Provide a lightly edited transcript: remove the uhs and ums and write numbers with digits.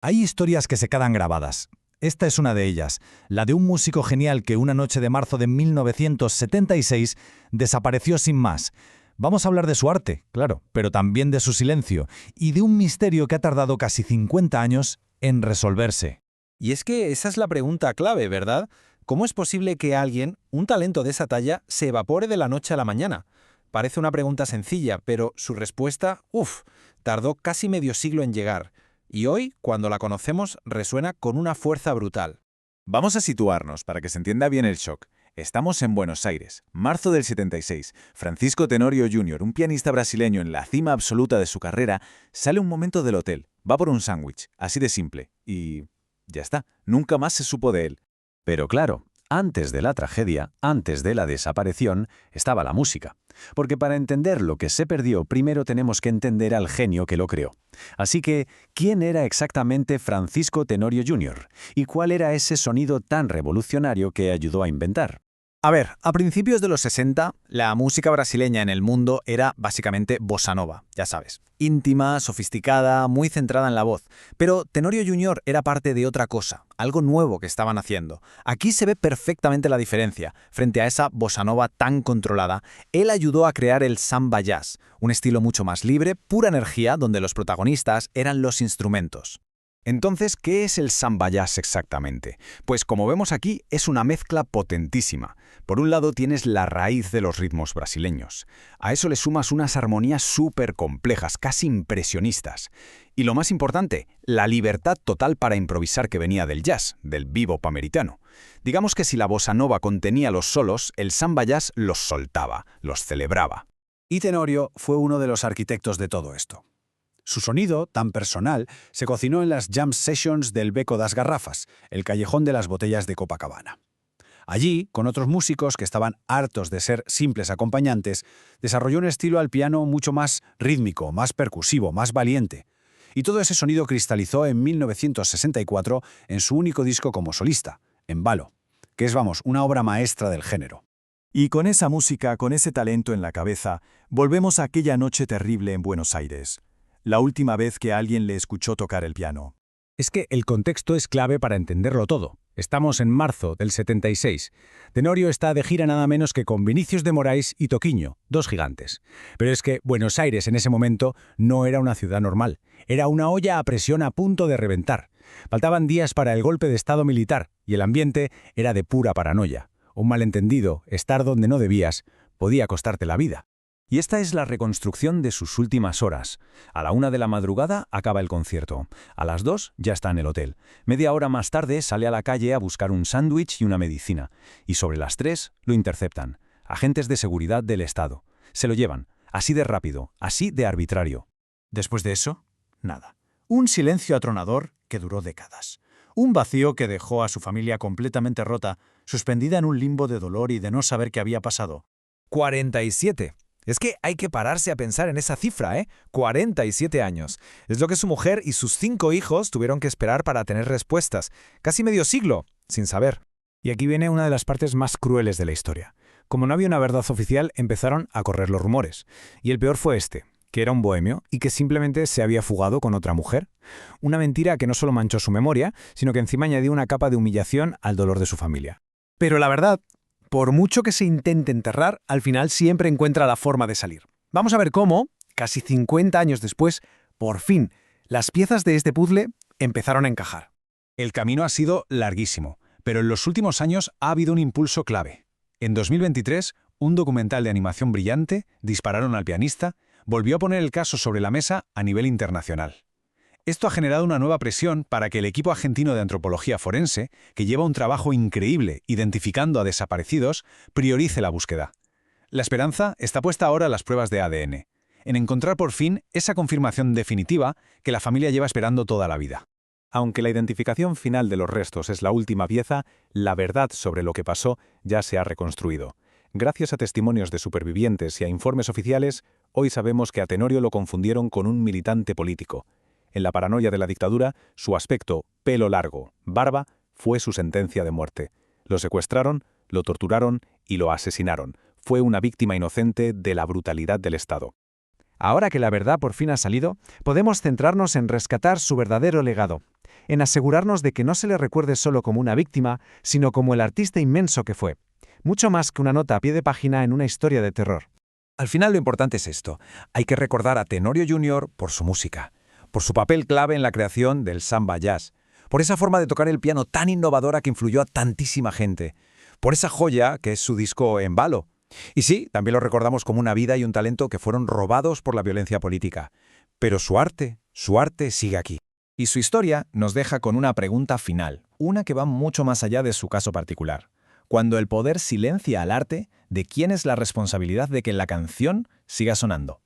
Hay historias que se quedan grabadas. Esta es una de ellas, la de un músico genial que una noche de marzo de 1976 desapareció sin más. Vamos a hablar de su arte, claro, pero también de su silencio y de un misterio que ha tardado casi 50 años en resolverse. Y es que esa es la pregunta clave, ¿verdad? ¿Cómo es posible que alguien, un talento de esa talla, se evapore de la noche a la mañana? Parece una pregunta sencilla, pero su respuesta, tardó casi medio siglo en llegar. Y hoy, cuando la conocemos, resuena con una fuerza brutal. Vamos a situarnos para que se entienda bien el shock. Estamos en Buenos Aires, marzo del 76. Francisco Tenorio Jr., un pianista brasileño en la cima absoluta de su carrera, sale un momento del hotel, va por un sándwich, así de simple, y ya está, nunca más se supo de él. Pero claro, antes de la tragedia, antes de la desaparición, estaba la música. Porque para entender lo que se perdió, primero tenemos que entender al genio que lo creó. Así que, ¿quién era exactamente Francisco Tenorio Jr.? ¿Y cuál era ese sonido tan revolucionario que ayudó a inventar? A ver, a principios de los 60, la música brasileña en el mundo era básicamente bossa nova, ya sabes. Íntima, sofisticada, muy centrada en la voz. Pero Tenorio Jr. era parte de otra cosa, algo nuevo que estaban haciendo. Aquí se ve perfectamente la diferencia. Frente a esa bossa nova tan controlada, él ayudó a crear el samba jazz, un estilo mucho más libre, pura energía, donde los protagonistas eran los instrumentos. Entonces, ¿qué es el samba jazz exactamente? Pues como vemos aquí, es una mezcla potentísima. Por un lado tienes la raíz de los ritmos brasileños. A eso le sumas unas armonías súper complejas, casi impresionistas. Y lo más importante, la libertad total para improvisar que venía del jazz, del bebop americano. Digamos que si la bossa nova contenía los solos, el samba jazz los soltaba, los celebraba. Y Tenorio fue uno de los arquitectos de todo esto. Su sonido, tan personal, se cocinó en las jam sessions del Beco das Garrafas, el callejón de las botellas de Copacabana. Allí, con otros músicos que estaban hartos de ser simples acompañantes, desarrolló un estilo al piano mucho más rítmico, más percusivo, más valiente. Y todo ese sonido cristalizó en 1964 en su único disco como solista, Embalo, que es, una obra maestra del género. Y con esa música, con ese talento en la cabeza, volvemos a aquella noche terrible en Buenos Aires. La última vez que alguien le escuchó tocar el piano. Es que el contexto es clave para entenderlo todo. Estamos en marzo del 76. Tenorio está de gira nada menos que con Vinícius de Moraes y Toquinho, dos gigantes. Pero es que Buenos Aires en ese momento no era una ciudad normal. Era una olla a presión a punto de reventar. Faltaban días para el golpe de estado militar y el ambiente era de pura paranoia. Un malentendido, estar donde no debías, podía costarte la vida. Y esta es la reconstrucción de sus últimas horas. A la 1 de la madrugada acaba el concierto. A las 2 ya está en el hotel. Media hora más tarde sale a la calle a buscar un sándwich y una medicina. Y sobre las 3 lo interceptan. Agentes de seguridad del Estado. Se lo llevan. Así de rápido, así de arbitrario. Después de eso, nada. Un silencio atronador que duró décadas. Un vacío que dejó a su familia completamente rota, suspendida en un limbo de dolor y de no saber qué había pasado. 47. Es que hay que pararse a pensar en esa cifra, 47 años. Es lo que su mujer y sus 5 hijos tuvieron que esperar para tener respuestas. Casi medio siglo, sin saber. Y aquí viene una de las partes más crueles de la historia. Como no había una verdad oficial, empezaron a correr los rumores. Y el peor fue este, que era un bohemio y que simplemente se había fugado con otra mujer. Una mentira que no solo manchó su memoria, sino que encima añadió una capa de humillación al dolor de su familia. Pero la verdad, por mucho que se intente enterrar, al final siempre encuentra la forma de salir. Vamos a ver cómo, casi 50 años después, por fin, las piezas de este puzzle empezaron a encajar. El camino ha sido larguísimo, pero en los últimos años ha habido un impulso clave. En 2023, un documental de animación brillante, Dispararon al pianista, volvió a poner el caso sobre la mesa a nivel internacional. Esto ha generado una nueva presión para que el equipo argentino de antropología forense, que lleva un trabajo increíble identificando a desaparecidos, priorice la búsqueda. La esperanza está puesta ahora en las pruebas de ADN, en encontrar por fin esa confirmación definitiva que la familia lleva esperando toda la vida. Aunque la identificación final de los restos es la última pieza, la verdad sobre lo que pasó ya se ha reconstruido. Gracias a testimonios de supervivientes y a informes oficiales, hoy sabemos que a Tenorio lo confundieron con un militante político. En la paranoia de la dictadura, su aspecto, pelo largo, barba, fue su sentencia de muerte. Lo secuestraron, lo torturaron y lo asesinaron. Fue una víctima inocente de la brutalidad del Estado. Ahora que la verdad por fin ha salido, podemos centrarnos en rescatar su verdadero legado. en asegurarnos de que no se le recuerde solo como una víctima, sino como el artista inmenso que fue. Mucho más que una nota a pie de página en una historia de terror. Al final lo importante es esto. Hay que recordar a Tenorio Jr. por su música, por su papel clave en la creación del samba jazz, por esa forma de tocar el piano tan innovadora que influyó a tantísima gente, por esa joya que es su disco En Balo. Y sí, también lo recordamos como una vida y un talento que fueron robados por la violencia política. Pero su arte sigue aquí. Y su historia nos deja con una pregunta final, una que va mucho más allá de su caso particular. Cuando el poder silencia al arte, ¿de quién es la responsabilidad de que la canción siga sonando?